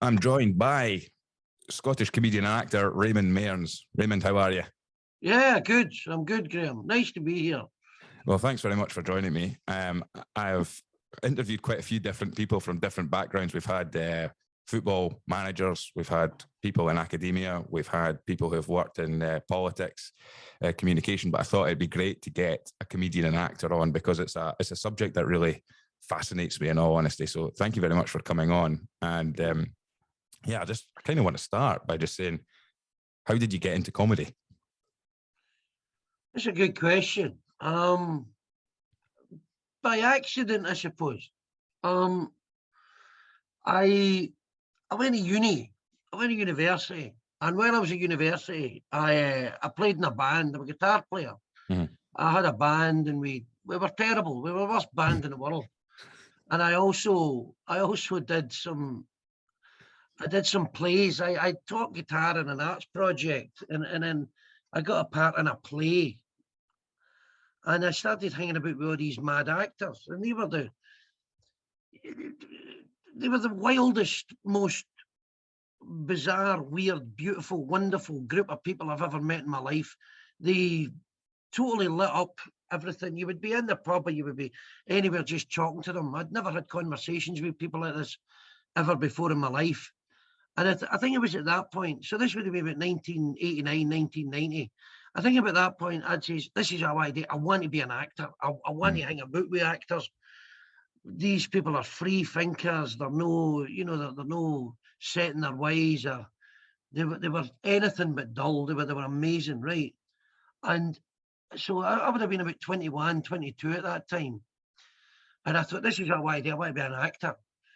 I'm joined by Scottish comedian and actor Raymond Mearns. Raymond, how are you? Yeah, good. I'm good, Graham. Nice to be here. Well, thanks very much for joining me. I've interviewed quite a few different people from different backgrounds. We've had football managers, we've had people in academia, we've had people who have worked in politics, communication, but I thought it'd be great to get a comedian and actor on because it's a subject that really fascinates me in all honesty. So thank you very much for coming on. And I kind of want to start by just saying, how did you get into comedy? That's a good question. By accident, I suppose. I went to uni. I went to university, and when I was at university, I played in a band. I'm a guitar player. Mm-hmm. I had a band, and we were terrible. We were the worst band in the world. And I also did some. I did some plays. I taught guitar in an arts project, and then I got a part in a play. And I started hanging about with all these mad actors, and they were the wildest, most bizarre, weird, beautiful, wonderful group of people I've ever met in my life. They totally lit up everything. You would be in the pub, or you would be anywhere just talking to them. I'd never had conversations with people like this ever before in my life. And I think it was at that point, so this would have been about 1989, 1990. I think about that point, I'd say, this is how I do. I want to be an actor. I want to hang about with actors. These people are free thinkers. They're no, they're no set in their ways. They were anything but dull. They were amazing, right? And so I would have been about 21, 22 at that time. And I thought, this is how I do. I want to be an actor.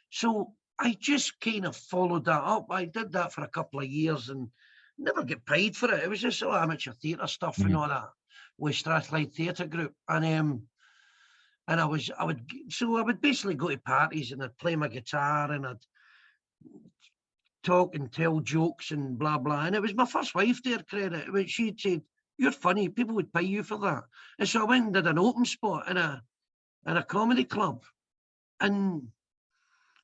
So I just kind of followed that up. I did that for a couple of years and never get paid for it. It was just all amateur theatre stuff and all that with Strathclyde Theatre Group. And I would basically go to parties and I'd play my guitar and I'd talk and tell jokes and blah blah. And it was my first wife to her credit. When she'd said, "You're funny, people would pay you for that." And so I went and did an open spot in a comedy club. And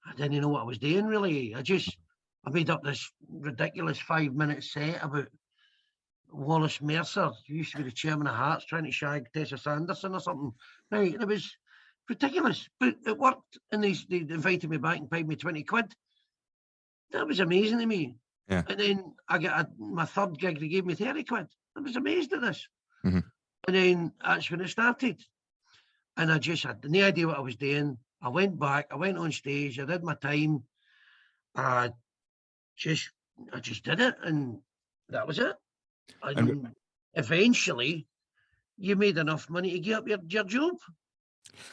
I didn't know what I was doing really. I made up this ridiculous 5-minute set about Wallace Mercer, who used to be the chairman of Hearts, trying to shag Tessa Sanderson or something. Right, and it was ridiculous, but it worked. And they invited me back and paid me 20 quid. That was amazing to me. Yeah. And then I got my third gig, they gave me 30 quid. I was amazed at this. Mm-hmm. And then that's when it started. And I just had no idea what I was doing. I went back, I went on stage, I did my time. I just did it, and that was it. And eventually, you made enough money to get up your job.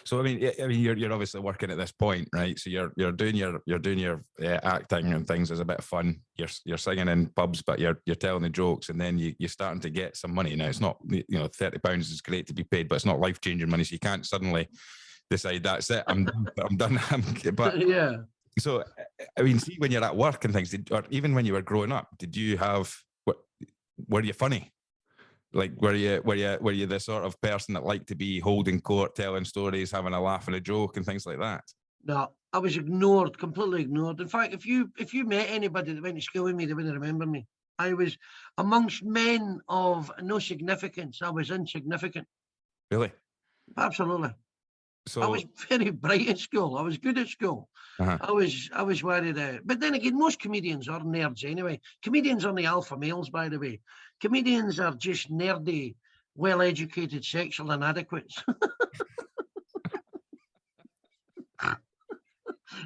So I mean, you're obviously working at this point, right? So you're doing your acting and things as a bit of fun. You're singing in pubs, but you're telling the jokes, and then you're starting to get some money. Now it's not, £30 is great to be paid, but it's not life changing money. So you can't suddenly decide that's it. I'm done. But yeah. So I mean, see, when you're at work and things, or even when you were growing up, were you funny? Like, were you the sort of person that liked to be holding court, telling stories, having a laugh and a joke and things like that? No, I was ignored, completely ignored. In fact, if you met anybody that went to school with me, they wouldn't remember me. I was amongst men of no significance. I was insignificant. Really? Absolutely. So I was very bright at school. I was good at school. Uh-huh. I was worried out. But then again, most comedians are nerds anyway. Comedians are the alpha males, by the way. Comedians are just nerdy, well-educated sexual inadequates.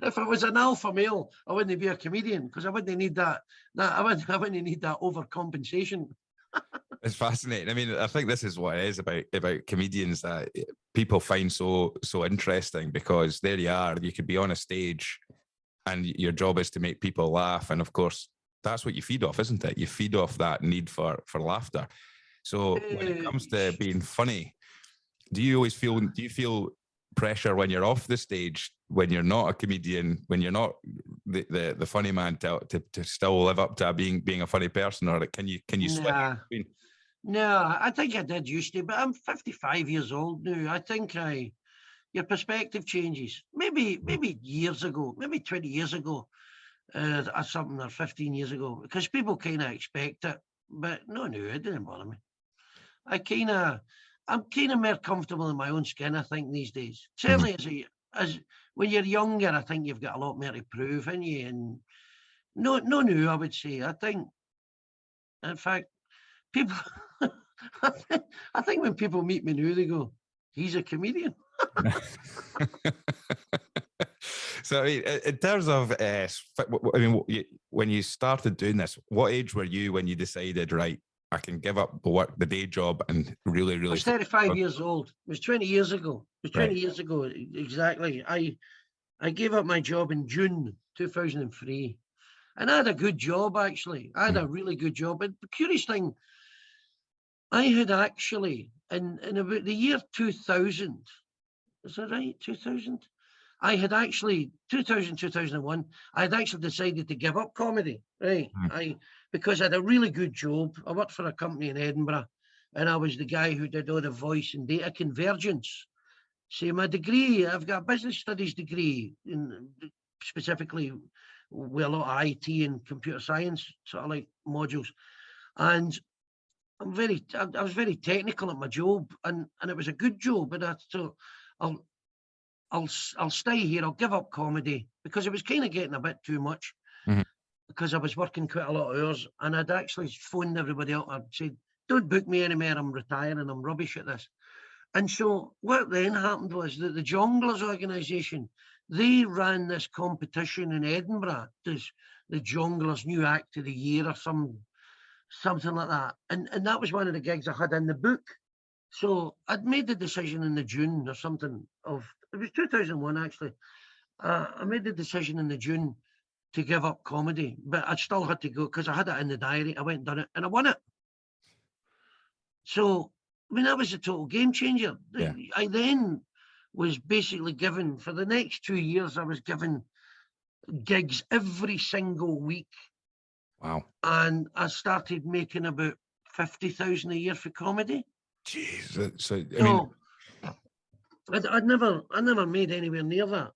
If I was an alpha male, I wouldn't be a comedian because I wouldn't need that. I wouldn't need that overcompensation. It's fascinating. I mean, I think this is what it is about comedians that people find so interesting, because there you are, you could be on a stage and your job is to make people laugh. And of course, that's what you feed off, isn't it? You feed off that need for laughter. So when it comes to being funny, do you feel pressure when you're off the stage, when you're not a comedian, when you're not the funny man, to still live up to being a funny person, or can you switch? No, I think I did used to, but I'm 55 years old now. I think your perspective changes. Maybe years ago, maybe 20 years ago, something or 15 years ago, because people kind of expect it, but no, it didn't bother me. I'm kind of more comfortable in my own skin, I think, these days. Certainly as when you're younger, I think you've got a lot more to prove in you, and no, I would say. I think, in fact, people, I think when people meet me now, they go, he's a comedian. So, I mean, in terms of, I mean, when you started doing this, what age were you when you decided, right, I can give up the day job and really, really... I was 35 years old. It was 20 years ago. It was 20 Right. years ago, exactly. I gave up my job in June 2003. And I had a good job, actually. I had a really good job. But the curious thing, I had actually, in about the year 2000, is that right? 2000? I had actually, 2000, 2001, I had actually decided to give up comedy, right? Because I had a really good job. I worked for a company in Edinburgh, and I was the guy who did all the voice and data convergence. See, my degree, I've got a business studies degree, specifically with a lot of IT and computer science, sort of like modules. And I was very technical at my job, and it was a good job. And I thought, I'll stay here. I'll give up comedy, because it was kind of getting a bit too much, because I was working quite a lot of hours, and I'd actually phoned everybody up. I'd said, don't book me anymore. I'm retiring. I'm rubbish at this. And so what then happened was that the Jongleurs organisation, they ran this competition in Edinburgh, the Jongleurs New Act of the Year or something like that. And that was one of the gigs I had in the book. So I'd made the decision in the June or something it was 2001 actually. I made the decision in the June to give up comedy, but I still had to go because I had it in the diary. I went and done it, and I won it. So, I mean, that was a total game changer. Yeah. I then was basically given, for the next 2 years, I was given gigs every single week. Wow. And I started making about 50,000 a year for comedy. Jeez. So I never made anywhere near that.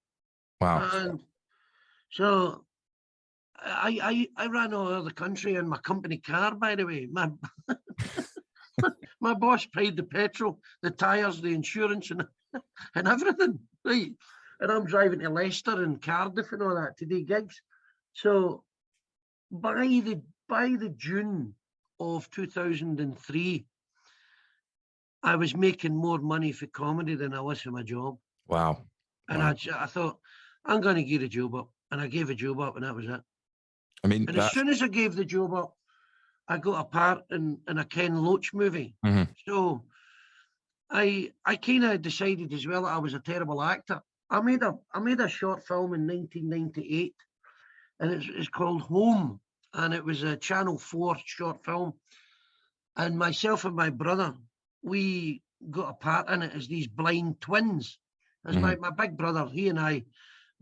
Wow. And so I ran all over the country in my company car, by the way. My boss paid the petrol, the tyres, the insurance, and everything, right? And I'm driving to Leicester and Cardiff and all that to do gigs. So by the June of 2003, I was making more money for comedy than I was for my job. Wow. And I thought, I'm going to give the job up. And I gave the job up, and that was it. I mean, and as soon as I gave the job up, I got a part in a Ken Loach movie. So I kind of decided as well that I was a terrible actor. I made a short film in 1998, and it's called Home, and it was a Channel 4 short film. And myself and my brother, we got a part in it as these blind twins. As my big brother, he and I,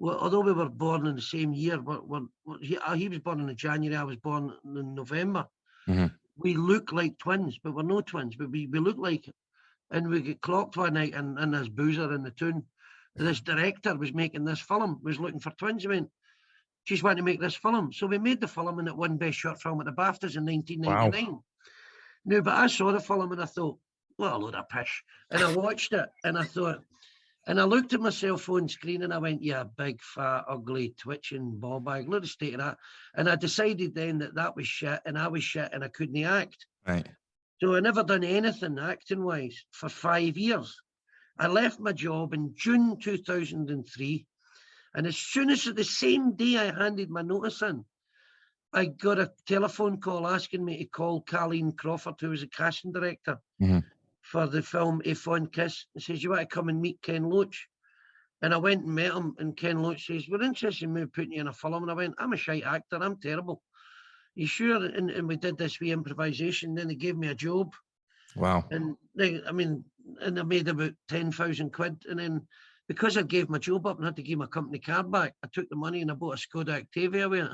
although we were born in the same year, but he was born in January, I was born in November. We look like twins, but we're no twins, but we look like it. And we get clocked one night in this boozer in the town. This director was making this film, was looking for twins. He went, she's wanting to make this film. So we made the film, and it won Best Short Film at the BAFTAs in 1999. Wow. No, but I saw the film and I thought, what a load of pish. And I watched it and I thought, and I looked at my cell phone screen and I went, yeah, big, fat, ugly, twitching ball bag. Look at the state of that. And I decided then that was shit, and I was shit, and I couldn't act. Right. So I never done anything acting-wise for 5 years. I left my job in June 2003. And as soon as the same day I handed my notice in, I got a telephone call asking me to call Colleen Crawford, who was a casting director for the film A Fond Kiss. He says, you want to come and meet Ken Loach? And I went and met him, and Ken Loach says, we're interested in me putting you in a film. And I went, I'm a shite actor, I'm terrible. You sure? And we did this wee improvisation. Then they gave me a job. Wow. And I made about 10,000 quid. And then because I gave my job up and had to give my company car back, I took the money and I bought a Skoda Octavia with it.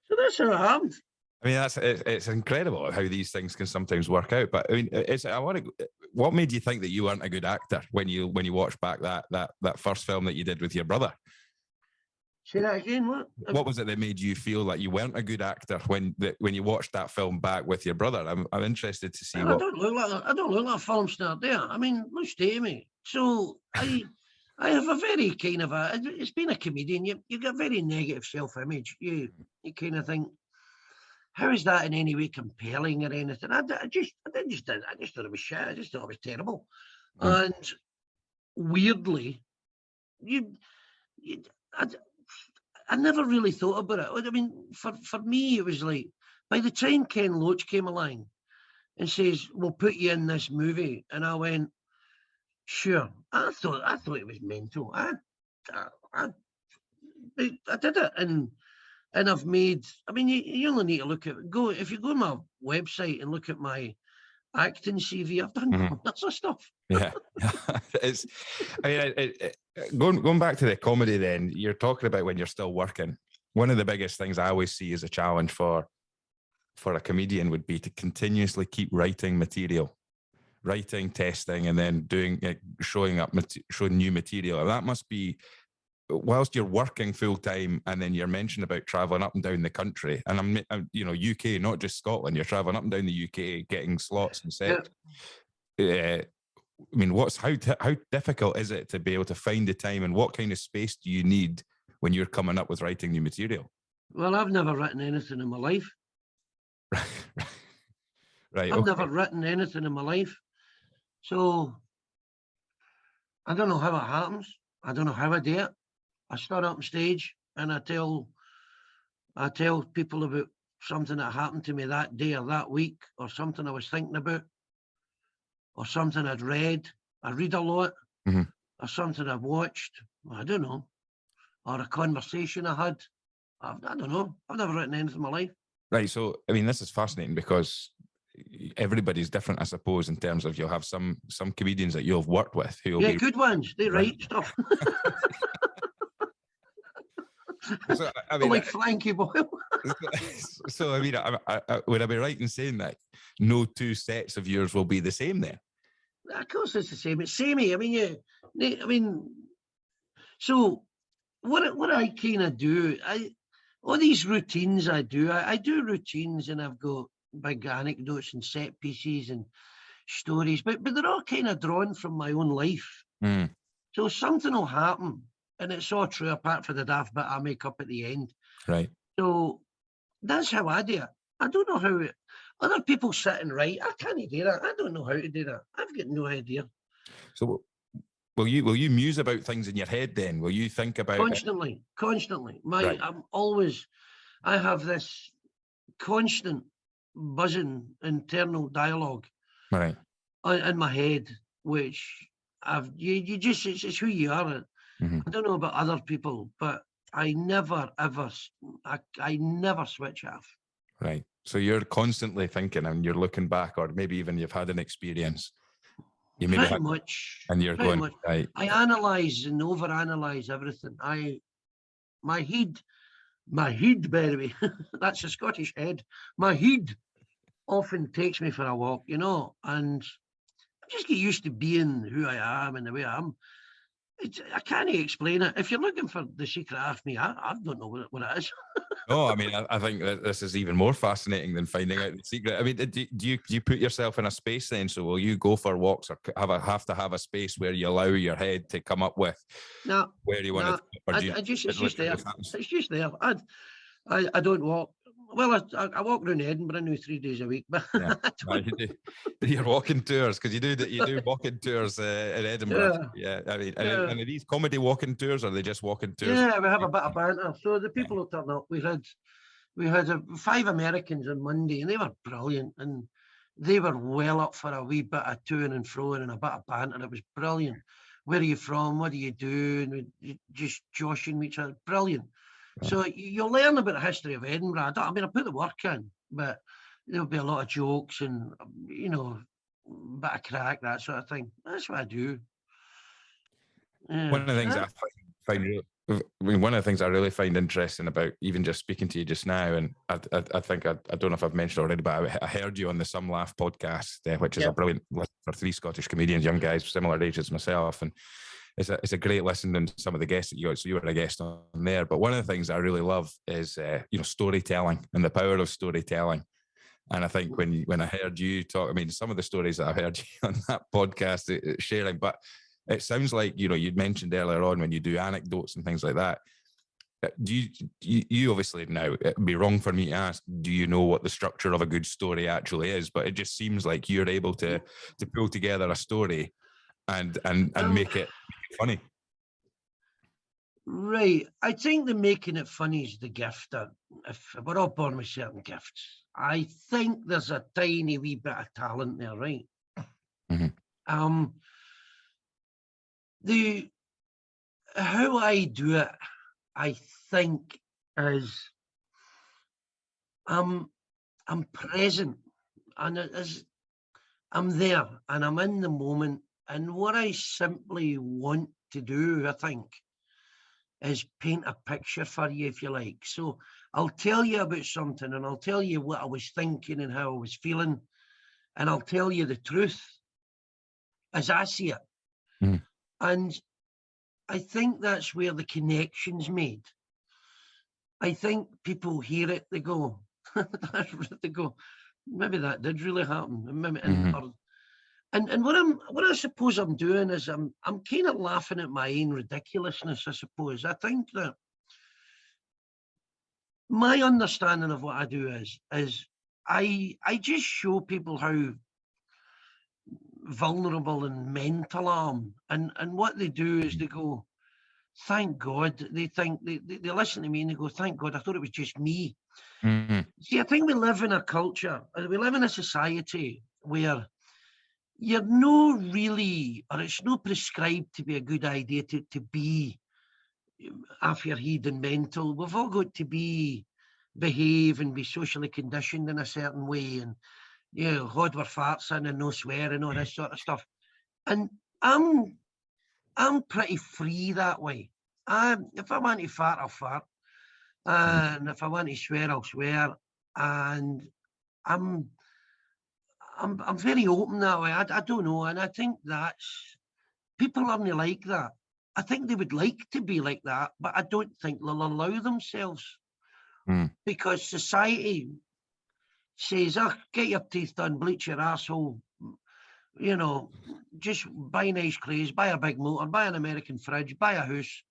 So that's how it happened. I mean, it's incredible how these things can sometimes work out. But I mean, what made you think that you weren't a good actor when you watched back that first film that you did with your brother? Say that again. What was it that made you feel like you weren't a good actor when you watched that film back with your brother? I'm interested to see I don't look like a film star there. I mean, let's stay me. So I have a very kind of it's being a comedian. You got very negative self-image. You kind of think, how is that in any way compelling or anything? I just thought it was shit. I just thought it was terrible. And weirdly, I never really thought about it. I mean, for me, it was like, by the time Ken Loach came along and says, we'll put you in this movie, and I went, sure. I thought it was mental. I did it, and I've made. I mean, you only need to look at if you go on my website and look at my acting CV, I've done lots of stuff. Yeah, it's. I mean, going back to the comedy. Then you're talking about when you're still working. One of the biggest things I always see as a challenge for a comedian would be to continuously keep writing material, writing, testing, and then showing new material. And that must be, whilst you're working full time, and then you're mentioned about traveling up and down the country, and I'm UK, not just Scotland. You're traveling up and down the UK, getting slots and sets. Yeah. I mean, how difficult is it to be able to find the time, and what kind of space do you need when you're coming up with writing new material? Well, I've never written anything in my life. Right. I've never written anything in my life. So I don't know how it happens. I don't know how I do it. I stand up on stage and I tell people about something that happened to me that day or that week, or something I was thinking about, or something I'd read. I read a lot, or something I've watched. I don't know. Or a conversation I had. I don't know. I've never written anything in my life. Right. So, I mean, this is fascinating because everybody's different, I suppose, in terms of you'll have some comedians that you've worked with who will be good ones. They write stuff. So, I mean, like Frankie Boyle. So, I mean, would I be right in saying that no two sets of yours will be the same then? Of course, it's the same. It's samey. I mean, so what I kind of do, all these routines I do routines, and I've got big anecdotes and set pieces and stories, but they're all kind of drawn from my own life. So something will happen, and it's all true apart from the daft bit I make up at the end. Right. So that's how I do it. I don't know how other people sit and write. I can't do that. I don't know how to do that. I've got no idea. So will you muse about things in your head then? Will you think about constantly? Right. I have this constant buzzing internal dialogue in my head, which it's who you are. I don't know about other people, but I never ever switch off. Right. So you're constantly thinking, and you're looking back, or maybe even you've had an experience. You maybe pretty much, and you're going much. Right. I analyze and overanalyze everything. My head, by the way, that's a Scottish head. My head often takes me for a walk, and I just get used to being who I am and the way I am. I can't explain it. If you're looking for the secret of me, I don't know what it is. No, I mean, I think that this is even more fascinating than finding out the secret. I mean, do you put yourself in a space then? So will you go for walks, or have to have a space where you allow your head to come up with where you want to? It's just there. It's just there. I don't walk. Well, I walk around Edinburgh now 3 days a week, but yeah. You do your walking tours, because you do walking tours in Edinburgh. Yeah, I mean, and are these comedy walking tours, or are they just walking tours? Yeah, we have a bit of banter. So the people will turn up. We had 5 Americans on Monday, and they were brilliant, and they were well up for a wee bit of toing and froing and a bit of banter. It was brilliant. Where are you from? What do you do? And just joshing each other. Brilliant. So you'll learn about the history of Edinburgh. I put the work in, but there'll be a lot of jokes and, bit of crack, that sort of thing. That's what I do. One of the things one of the things I really find interesting about even just speaking to you just now, and I think I don't know if I've mentioned already, but I heard you on the Some Laugh podcast, which is a brilliant list for 3 Scottish comedians, young guys, similar age as myself, and it's a great listen to some of the guests that you got. So you were a guest on there. But one of the things I really love is storytelling and the power of storytelling. And I think when I heard you talk, I mean, some of the stories that I've heard you on that podcast sharing, but it sounds like, you'd mentioned earlier on when you do anecdotes and things like that. Do you obviously, now it'd be wrong for me to ask, do you know what the structure of a good story actually is? But it just seems like you're able to pull together a story and make it funny. Right. I think the making it funny is the gift. If we're all born with certain gifts, I think there's a tiny wee bit of talent there, right? Mm-hmm. How I do it, I think, is I'm present, and I'm there, and I'm in the moment, and what I simply want to do, I think, is paint a picture for you, if you like. So I'll tell you about something, and I'll tell you what I was thinking and how I was feeling, and I'll tell you the truth as I see it. Mm. And I think that's where the connection's made. I think people hear it, they go, maybe that did really happen. Maybe, and what I suppose I'm doing is I'm kind of laughing at my own ridiculousness, I suppose. I think that my understanding of what I do is I just show people how vulnerable and mental I am. And what they do is they go, thank God. They think they listen to me and they go, thank God, I thought it was just me. Mm-hmm. See, I think we live in a culture, we live in a society where you're no really, or it's not prescribed to be a good idea to be off your head and mental. We've all got to behave and be socially conditioned in a certain way, and hold our farts in and no swear and all this sort of stuff. And I'm pretty free that way. If I want to fart, I'll fart, and if I want to swear, I'll swear, and I'm very open that way. I don't know, and I think that's people aren't like that. I think they would like to be like that, but I don't think they'll allow themselves because society says, "Oh, get your teeth done, bleach your asshole, just buy nice clothes, buy a big motor, buy an American fridge, buy a house,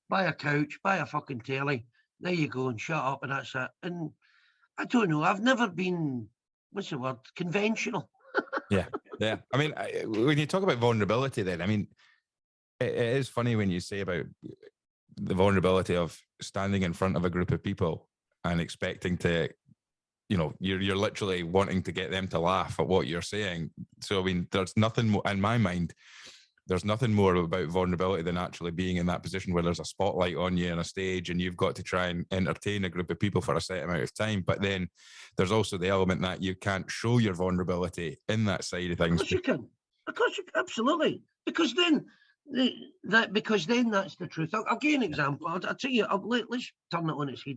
buy a couch, buy a fucking telly. There you go, and shut up, and that's it." And I don't know. I've never been, what's the word, conventional. Yeah. I mean, when you talk about vulnerability, then I mean, it is funny when you say about the vulnerability of standing in front of a group of people and expecting to, you're literally wanting to get them to laugh at what you're saying. So I mean, there's nothing more in my mind. There's nothing more about vulnerability than actually being in that position where there's a spotlight on you on a stage and you've got to try and entertain a group of people for a set amount of time. But then there's also the element that you can't show your vulnerability in that side of things. Of course you can. Of course you can. Absolutely. Because then that's the truth. I'll give you an example. I'll tell you, let's turn it on its head.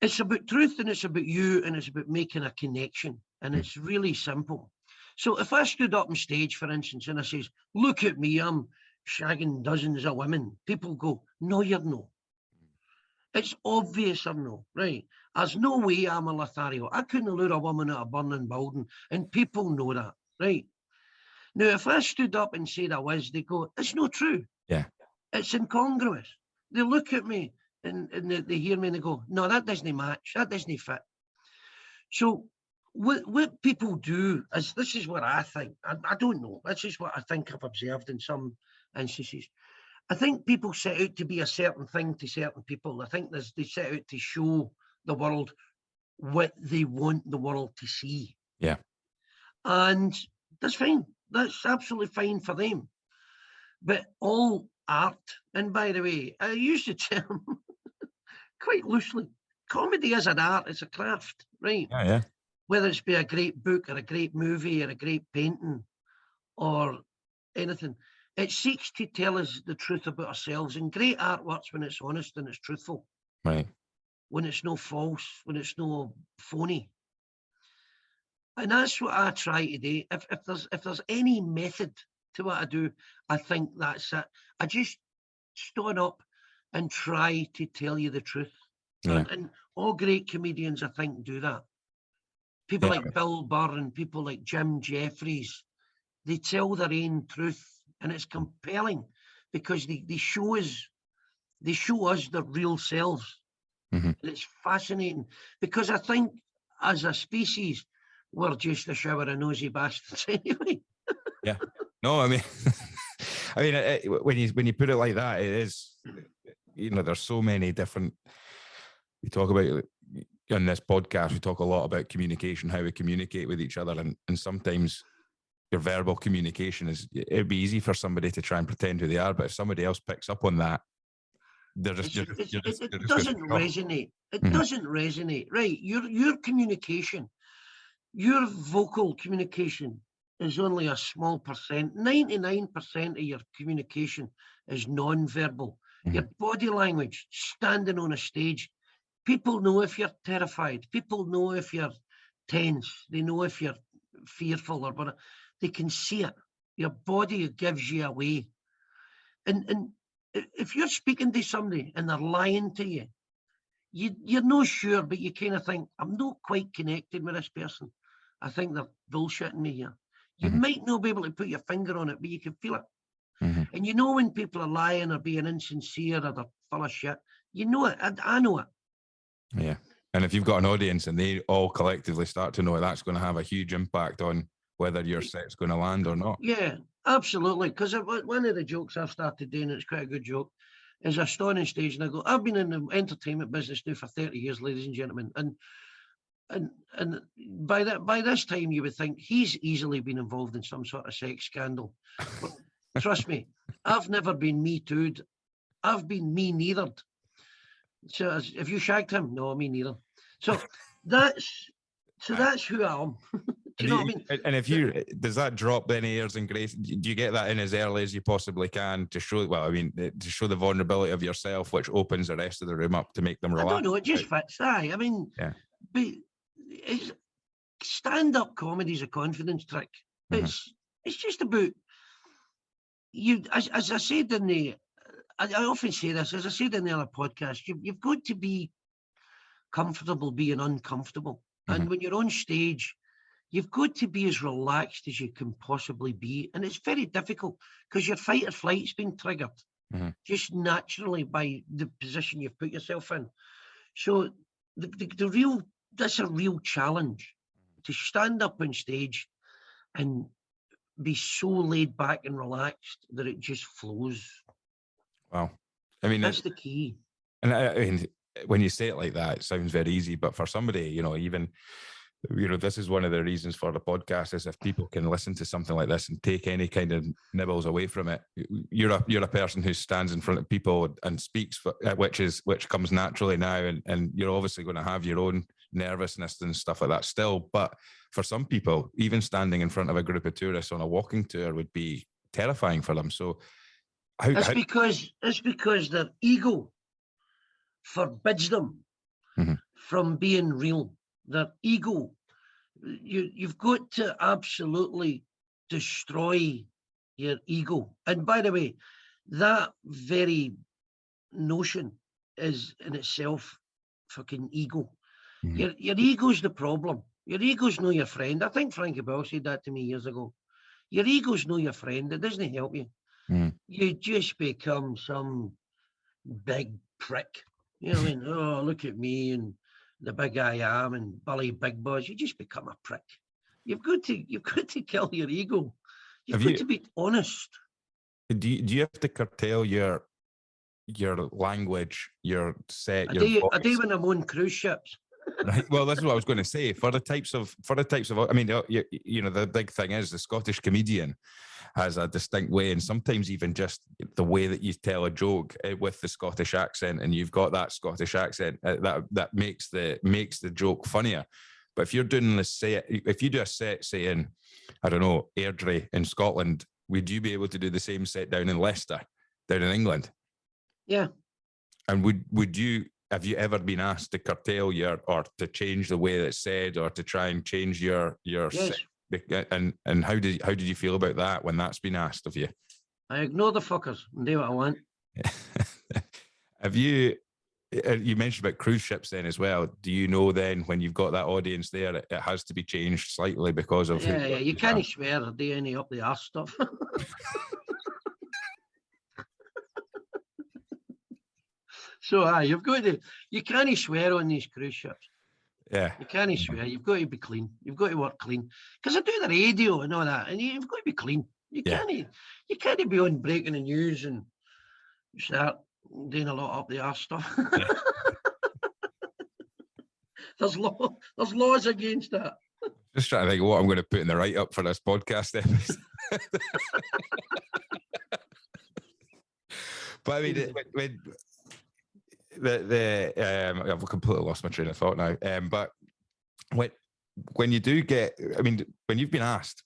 It's about truth, and it's about you, and it's about making a connection. And it's really simple. So if I stood up on stage, for instance, and I says, look at me, I'm shagging dozens of women, people go, no, you're no. It's obvious I'm no, right? There's no way I'm a Lothario. I couldn't lure a woman out of burning building, and people know that, right? Now, if I stood up and said I was, they go, it's not true. Yeah. It's incongruous. They look at me and they hear me and they go, no, that doesn't match. That doesn't fit. So what people do is, this is what I think. I don't know. This is what I think I've observed in some instances. I think people set out to be a certain thing to certain people. I think they set out to show the world what they want the world to see. Yeah. And that's fine. That's absolutely fine for them. But all art, and by the way, I use the term quite loosely. Comedy is an art, it's a craft, right? Yeah. Whether it's be a great book or a great movie or a great painting or anything, it seeks to tell us the truth about ourselves. And great art works when it's honest and it's truthful. Right. When it's no false, when it's no phony. And that's what I try to do. If there's any method to what I do. I think that's it. I just stand up and try to tell you the truth. Yeah. And all great comedians, I think, do that. People like Bill Burr and people like Jim Jeffries, they tell their own truth, and it's compelling because they show us their real selves. And it's fascinating because I think as a species, we're just a shower of nosy bastards anyway. Yeah. No, I mean, when you put it like that, it is, there's so many different, we talk about in this podcast, we talk a lot about communication, how we communicate with each other. And sometimes your verbal communication it'd be easy for somebody to try and pretend who they are. But if somebody else picks up on that, it doesn't resonate. It doesn't resonate. Right. Your communication, your vocal communication is only a small percent. 99% of your communication is non-verbal. Your body language, standing on a stage, people know if you're terrified. People know if you're tense. They know if you're fearful or whatever. They can see it. Your body gives you away. And if you're speaking to somebody and they're lying to you, you're not sure, but you kind of think, I'm not quite connected with this person. I think they're bullshitting me here. You might not be able to put your finger on it, but you can feel it. And you know when people are lying or being insincere or they're full of shit. You know it. I know it. Yeah. And if you've got an audience and they all collectively start to know it, that's going to have a huge impact on whether your set's going to land or not. Yeah, absolutely. Because one of the jokes I've started doing, it's quite a good joke, is I stand on stage and I go, I've been in the entertainment business now for 30 years, ladies and gentlemen. And by this time you would think he's easily been involved in some sort of sex scandal. But trust me, I've never been Me Too'd. I've been me neithered. So if you shagged him, no, me neither. So that's who I am. Do you know what I mean? And does that drop any airs and grace? Do you get that in as early as you possibly can to show? Well, I mean, to show the vulnerability of yourself, which opens the rest of the room up to make them relax. I don't know. It just fits. I mean, but stand-up comedy is a confidence trick. It's just about you. As I said in the, I often say this. As I said in the other podcast, you've got to be comfortable being uncomfortable, and when you're on stage, you've got to be as relaxed as you can possibly be. And it's very difficult because your fight or flight's been triggered just naturally by the position you've put yourself in. So that's a real challenge to stand up on stage and be so laid back and relaxed that it just flows. Wow. I mean, that's the key. And I mean, when you say it like that, it sounds very easy, but for somebody, this is one of the reasons for the podcast is if people can listen to something like this and take any kind of nibbles away from it, you're a person who stands in front of people and speaks, which comes naturally now, and you're obviously going to have your own nervousness and stuff like that still. But for some people, even standing in front of a group of tourists on a walking tour would be terrifying for them. So it's because their ego forbids them from being real. Their ego, you've got to absolutely destroy your ego. And by the way, that very notion is in itself fucking ego. Your ego's the problem. Your ego's no your friend. I think Frankie Bell said that to me years ago. Your ego's no your friend. It doesn't help you. You just become some big prick. You know what I mean? Oh, look at me and the big I am and Billy Big Boss. You just become a prick. You've got to kill your ego. You've got to be honest. Do you have to curtail your language, your set, I do when I'm on cruise ships. Right. Well, that's what I was going to say. For the types of, I mean, the big thing is the Scottish comedian has a distinct way, and sometimes even just the way that you tell a joke with the Scottish accent, and you've got that Scottish accent that makes the joke funnier. But if you're doing if you do a set, say in, I don't know, Airdrie in Scotland, would you be able to do the same set down in Leicester, down in England? Yeah. And have you ever been asked to curtail or to change the way that it's said, or to try and change your yes. And how did you feel about that when that's been asked of you? I ignore the fuckers and do what I want. Have you mentioned about cruise ships then as well? Do you know then when you've got that audience there, it has to be changed slightly because of yeah, you can't swear or do any up the arse stuff. So you've got to, you can't swear on these cruise ships. Yeah, you can't swear. You've got to be clean. You've got to work clean because I do the radio and all that, and you've got to be clean. You can't be on breaking the news and start doing a lot up the arse stuff. Yeah. There's laws against that. Just trying to think what I'm going to put in the write-up for this podcast episode. But I mean, I've completely lost my train of thought now. But when you do get, I mean, when you've been asked,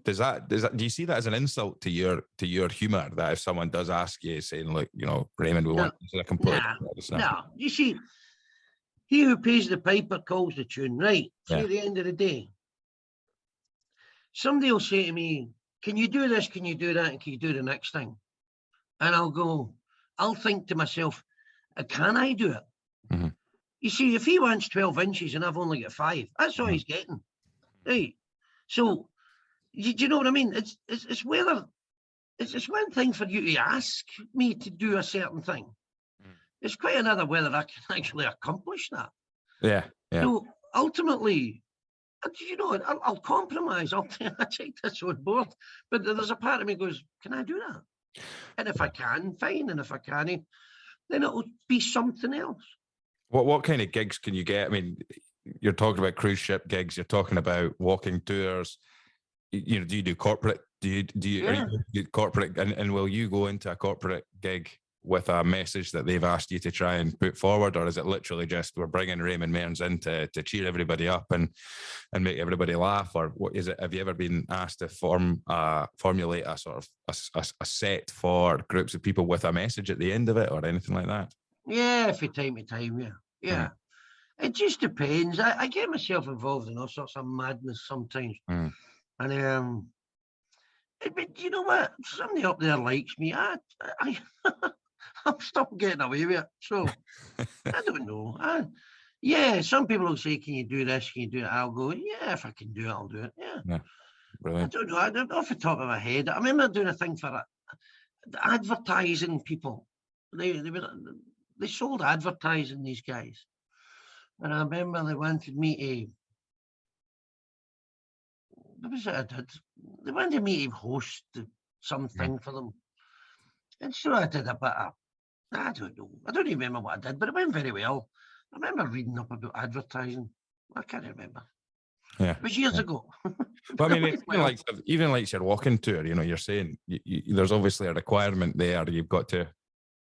do you see that as an insult to your humor, that if someone does ask you, saying, like, you know, Raymond, we want a complete no. You see, he who pays the piper calls the tune, right? So at the end of the day, somebody will say to me, can you do this, can you do that, and can you do the next thing? And I'll think to myself, can I do it? Mm-hmm. You see, if he wants 12 inches and I've only got 5, that's all he's getting. Right. So, do you know what I mean? It's whether it's one thing for you to ask me to do a certain thing. It's quite another whether I can actually accomplish that. Yeah. So ultimately, you know, I'll compromise. I take this on board. But there's a part of me goes, can I do that? And if I can, fine. And if I can't, then it'll be something else. What kind of gigs can you get? I mean, you're talking about cruise ship gigs. You're talking about walking tours. You know, do you do corporate? Are you do corporate? And will you go into a corporate gig with a message that they've asked you to try and put forward, or is it literally just we're bringing Raymond Mearns in to cheer everybody up and make everybody laugh? Or what is it? Have you ever been asked to formulate a sort of a set for groups of people with a message at the end of it, or anything like that? Yeah, from time to time, yeah. It just depends. I get myself involved in all sorts of madness sometimes, and but you know what? Somebody up there likes me. I'm still getting away with it. So I don't know. Some people will say, can you do this? Can you do it? I'll go, yeah, if I can do it, I'll do it. Yeah. Brilliant. I don't know, off the top of my head. I remember doing a thing for the advertising people. They sold advertising, these guys. And I remember they wanted me to, what was it I did? They wanted me to host something for them. And so I did a bit of, I don't know. I don't even remember what I did, but it went very well. I remember reading up about advertising. I can't remember. Yeah. It was years ago. But I mean, even like your walking tour, you know, you're saying there's obviously a requirement there. You've got to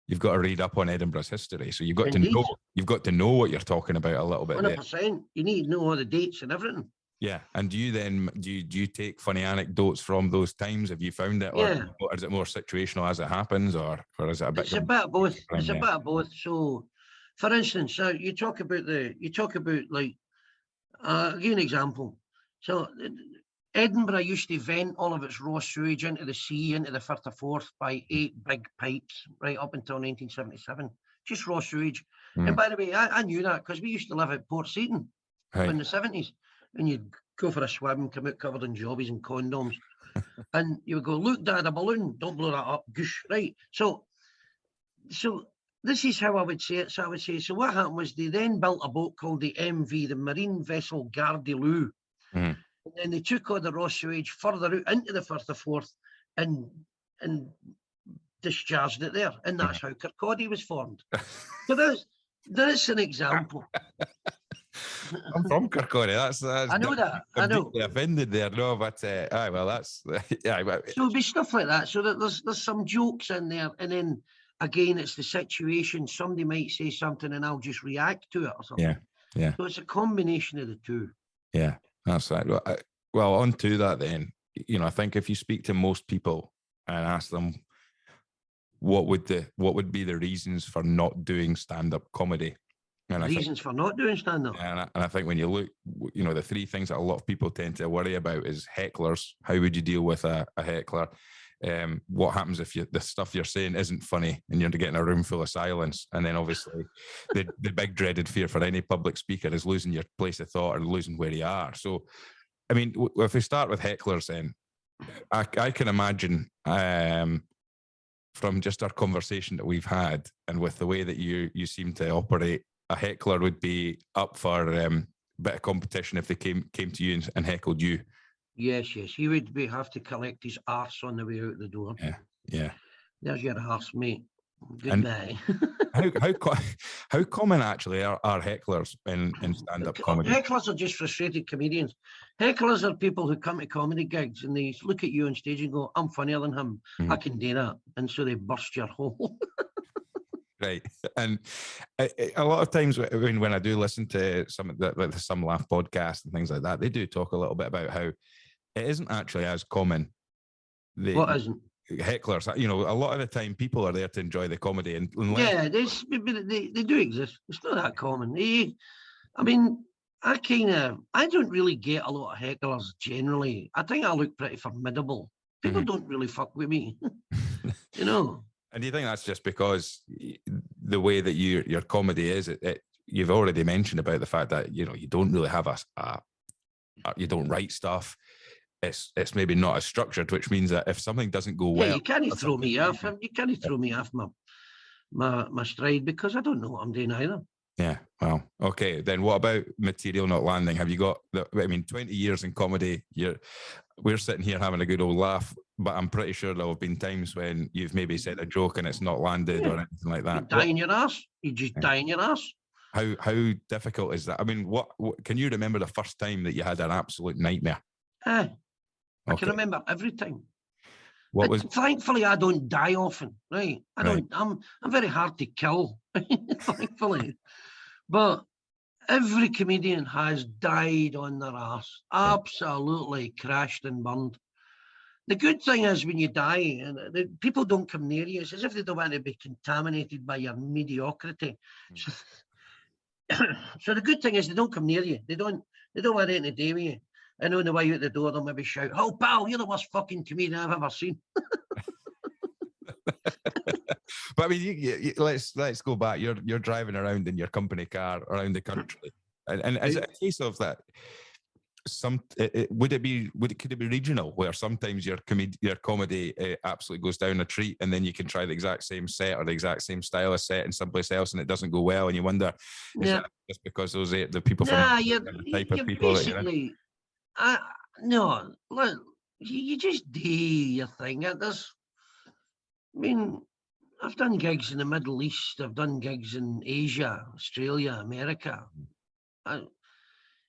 read up on Edinburgh's history. So you've got to know what you're talking about a little bit. 100%. There. You need to know all the dates and everything. Yeah. And do you take funny anecdotes from those times? Have you found it? Or is it more situational as it happens, or is it a bit? It's a bit of both. It's a bit of both. So, for instance, you talk about like, I'll give you an example. So Edinburgh used to vent all of its raw sewage into the sea, into the Firth of Forth by 8 big pipes right up until 1977. Just raw sewage. And by the way, I knew that because we used to live at Port Seaton in the 70s. And you'd go for a swim, come out covered in jobbies and condoms. And you would go, look, Dad, a balloon, don't blow that up. Goosh, right? So this is how I would say it. So I would say, so what happened was they then built a boat called the MV, the Marine Vessel Gare-de-Lou. And then they took all the raw sewage further out into the Firth of Forth and discharged it there. And that's how Kirkcaldy was formed. So that's an example. I'm from Kirkcaldy. That's I know that. I know. Deeply offended there, no, but that's yeah. So it'll be stuff like that. So that there's some jokes in there, and then again, it's the situation. Somebody might say something, and I'll just react to it or something. Yeah. So it's a combination of the two. Yeah, that's right. Well, on to that then. You know, I think if you speak to most people and ask them what would be the reasons for not doing stand-up comedy, And reasons for not doing stand-up. And I think when you look, the three things that a lot of people tend to worry about is hecklers. How would you deal with a heckler? What happens if the stuff you're saying isn't funny and you're getting a room full of silence? And then obviously the big dreaded fear for any public speaker is losing your place of thought and losing where you are. So, I mean, if we start with hecklers, then I can imagine from just our conversation that we've had and with the way that you seem to operate, a heckler would be up for a bit of competition if they came to you and heckled you. Yes. He would have to collect his arse on the way out the door. Yeah. There's your arse, mate. Goodbye. How common actually are hecklers in stand-up comedy? Hecklers are just frustrated comedians. Hecklers are people who come to comedy gigs and they look at you on stage and go, I'm funnier than him. I can do that. And so they burst your hole. Right. And a lot of times when I do listen to some Laugh podcast and things like that, they do talk a little bit about how it isn't actually as common. What isn't? Hecklers, a lot of the time people are there to enjoy the comedy. And yeah, they do exist. It's not that common. I mean, I don't really get a lot of hecklers generally. I think I look pretty formidable. People don't really fuck with me, And do you think that's just because the way that your comedy is? You've already mentioned about the fact that you don't really have you don't write stuff. It's maybe not as structured, which means that if something doesn't go well, you can't throw me off. You can't throw me off my stride because I don't know what I'm doing either. Yeah, well, okay. Then what about material not landing? Have you got 20 years in comedy? We're sitting here having a good old laugh, but I'm pretty sure there have been times when you've maybe said a joke and it's not landed or anything like that. You die in your ass. You just die in your ass. How difficult is that? I mean, what can you remember the first time that you had an absolute nightmare? I can remember every time. Thankfully, I don't die often, right? I'm very hard to kill, thankfully. But every comedian has died on their ass, absolutely crashed and burned. The good thing is when you die, and people don't come near you. It's as if they don't want to be contaminated by your mediocrity. So the good thing is they don't come near you. They don't want anything to do with you. And on the way out the door, they'll maybe shout, "Oh, pal, you're the worst fucking comedian I've ever seen." But I mean, let's go back. You're driving around in your company car around the country, and is it a case of that? Could it be regional where sometimes your comedy absolutely goes down a treat, and then you can try the exact same set or the exact same style of set in someplace else, and it doesn't go well, and you wonder, is that just because those are the people from the type of people that you're in? No, look, you just do your thing. I've done gigs in the Middle East. I've done gigs in Asia, Australia, America.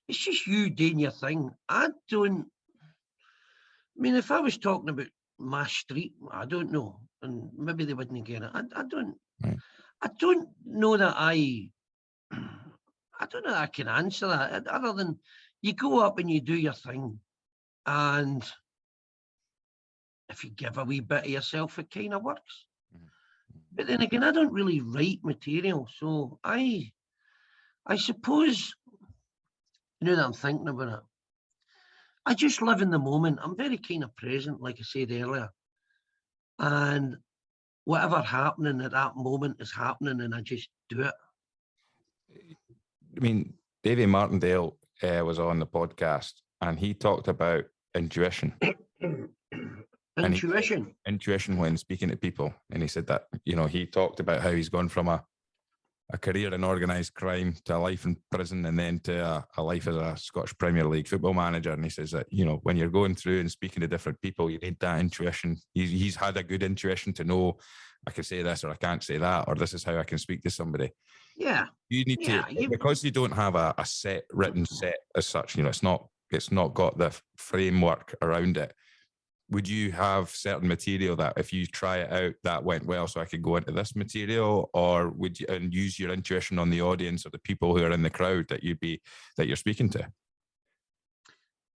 It's just you doing your thing. If I was talking about my street, I don't know, and maybe they wouldn't get it. I don't know that I don't know that I can answer that other than you go up and you do your thing, and if you give a wee bit of yourself, it kind of works. But then again, I don't really write material, so I suppose, that I'm thinking about it, I just live in the moment. I'm very kind of present, like I said earlier, and whatever happening at that moment is happening, and I just do it. I mean, Davy Martindale was on the podcast, and he talked about intuition. Intuition when speaking to people, and he said that he talked about how he's gone from a career in organised crime to a life in prison, and then to a life as a Scottish Premier League football manager. And he says that when you're going through and speaking to different people, you need that intuition. He's had a good intuition to know I can say this or I can't say that, or this is how I can speak to somebody. Yeah, you need to, because you don't have a written set as such. It's not got the framework around it. Would you have certain material that if you try it out, that went well, so I could go into this material, or would you use your intuition on the audience or the people who are in the crowd that you're speaking to?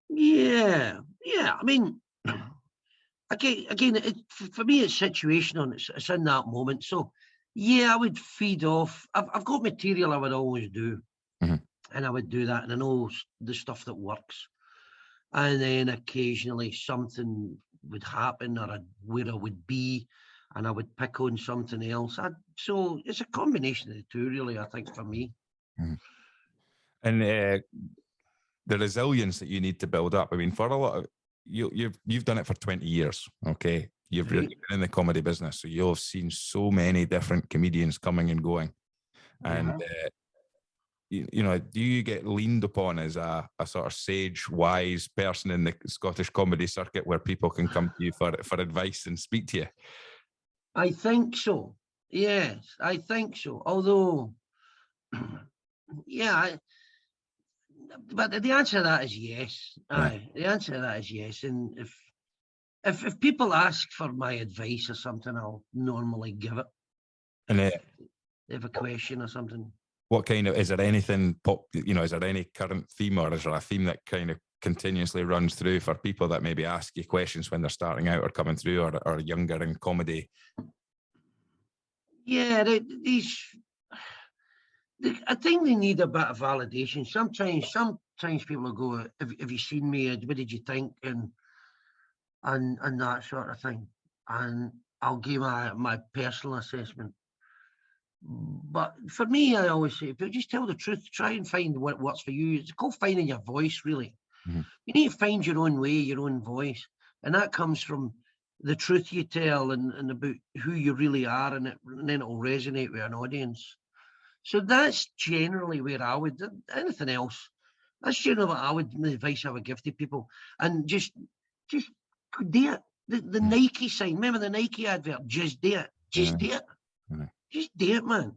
Yeah. I mean, again, for me, it's situational. It's in that moment. So Yeah, I would feed off. I've got material I would always do, Mhm. and I would do that, and I know the stuff that works. And then occasionally something would happen, or where I would be, and I would pick on something else. So it's a combination of the two, really, I think, for me. Mhm. And the resilience that you need to build up. I mean, for a lot of you've done it for 20 years, okay? You've Right. been in the comedy business, so you'll have seen so many different comedians coming and going. And you know, do you get leaned upon as a sort of sage, wise person in the Scottish comedy circuit where people can come to you for advice and speak to you? I think so. Yes, I think so. Although, yeah, but the answer to that is yes. Yeah. Aye, the answer to that is yes. And if people ask for my advice or something, I'll normally give it. And If they have a question or something. what kind of, is there anything is there any current theme, or is there a theme that kind of continuously runs through for people that maybe ask you questions when they're starting out or coming through, or younger in comedy? Yeah, I think they need a bit of validation. Sometimes people will go, have you seen me? What did you think? And that sort of thing. And I'll give my personal assessment. But for me, I always say, but just tell the truth. Try and find what works for you. It's called finding your voice, really. Mm-hmm. You need to find your own way, your own voice. And that comes from the truth you tell and about who you really are, and then it'll resonate with an audience. So that's generally where I would, anything else. That's generally what I would, the advice I would give to people. And just do it. The Nike sign, remember the Nike advert? Just do it. Just do it. Just do it, man.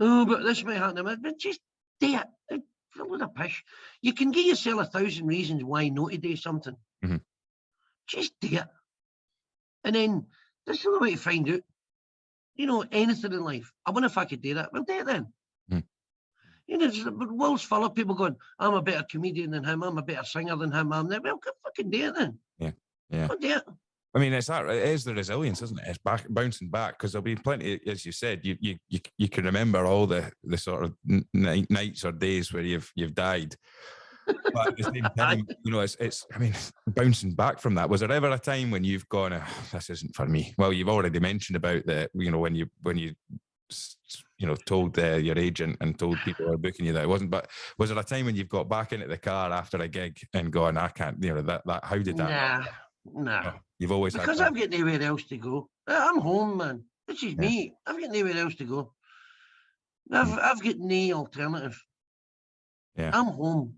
Oh, but this might happen, but just do it. It's a load of pish. You can give yourself 1,000 reasons why not to do something. Mm-hmm. Just do it. And then there's another way to find out, anything in life. I wonder if I could do that. Well, do it then. The world's full of people going, I'm a better comedian than him, I'm a better singer than him, I'm there. Well, fucking do it then. Yeah. Go do it. I mean, it is the resilience, isn't it? It's bouncing back, because there'll be plenty, as you said, you can remember all the sort of nights or days where you've died. But at the same time, it's I mean, bouncing back from that. Was there ever a time when you've gone, this isn't for me? Well, you've already mentioned about when you told your agent and told people who were booking you that it wasn't. But was there a time when you've got back into the car after a gig and gone, I can't, that how did that? Nah. No, you've always because had I've got nowhere else to go. I'm home, man. This is me. I've got nowhere else to go. I've got no alternative. Yeah. I'm home.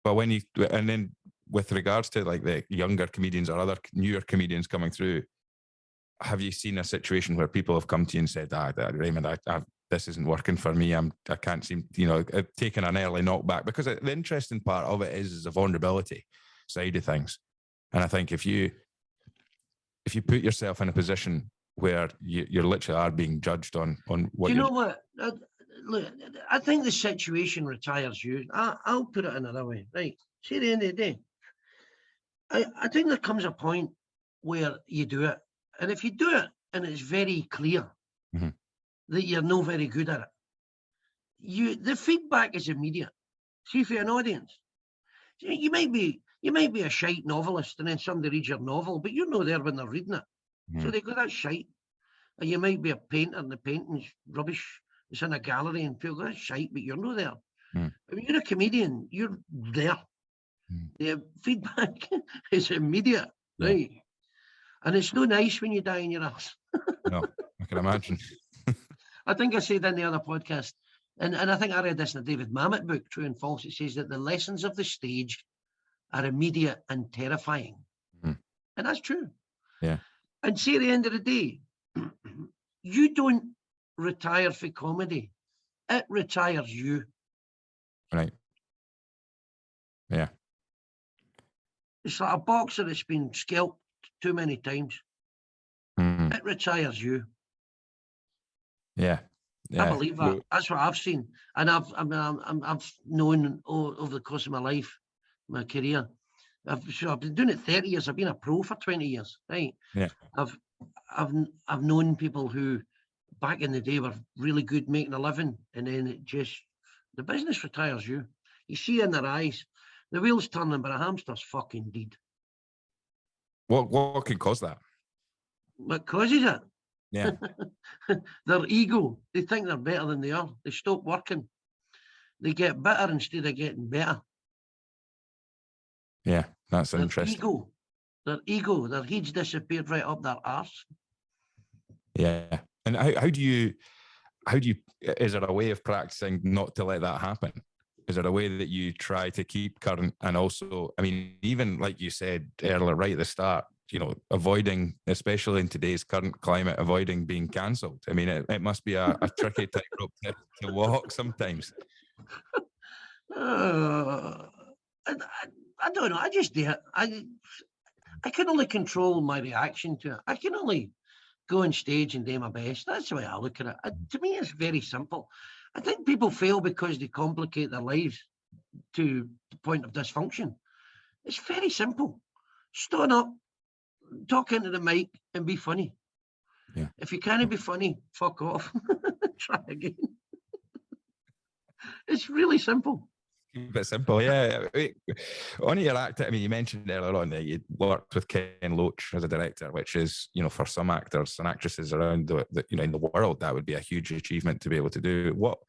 But and then with regards to like the younger comedians or other newer comedians coming through, have you seen a situation where people have come to you and said, Raymond, this isn't working for me. I can't seem, taking an early knockback? Because the interesting part of it is the vulnerability side of things. And I think if you put yourself in a position where you're literally are being judged on what Do you know what? Look, I think the situation retires you. I'll put it another way. Right. See, at the end of the day, I think there comes a point where you do it. And if you do it and it's very clear that you're not very good at it, the feedback is immediate. See, for an audience, you might be a shite novelist, and then somebody reads your novel, but you're not there when they're reading it. So they go, that's shite. And you might be a painter and the painting's rubbish. It's in a gallery and people go, that's shite, but you're not there. I mean, you're a comedian, you're there. The feedback is immediate, right? And it's no nice when you die in your ass. No, I can imagine. I think I said in the other podcast, and I think I read this in the David Mamet book, True and False. It says that the lessons of the stage are immediate and terrifying. And that's true. Yeah. And see, at the end of the day, you don't retire for comedy. It retires you. Right. Yeah. It's like a boxer that's been scalped too many times. It retires you. Yeah. I believe that. That's what I've seen. And I've known over the course of my life, my career. I've been doing it 30 years. I've been a pro for 20 years. Right. Yeah. I've known people who back in the day were really good making a living, and then the business retires you. You see in their eyes, the wheel's turning, but a hamster's fucking dead. What can cause that? What causes it? Yeah. Their ego. They think they're better than they are. They stop working. They get bitter instead of getting better. Yeah, that's interesting. Their ego. Their heads disappeared right up their arse. Yeah. And how do you, is there a way of practicing not to let that happen? Is there a way that you try to keep current? And also, I mean, even like you said earlier, right at the start, you know, avoiding, especially in today's current climate, avoiding being cancelled. I mean, it must be a tricky tightrope to walk sometimes. I don't know. I just do it. I can only control my reaction to it. I can only go on stage and do my best. That's the way I look at it. To me, it's very simple. I think people fail because they complicate their lives to the point of dysfunction. It's very simple. Stand up, talk into the mic, and be funny. Yeah. If you can't be funny, fuck off. Try again. It's really simple. Keep it simple, yeah. On your acting, I mean, you mentioned earlier on that you worked with Ken Loach as a director, which is, you know, for some actors and actresses around the you know, in the world, that would be a huge achievement to be able to do. What,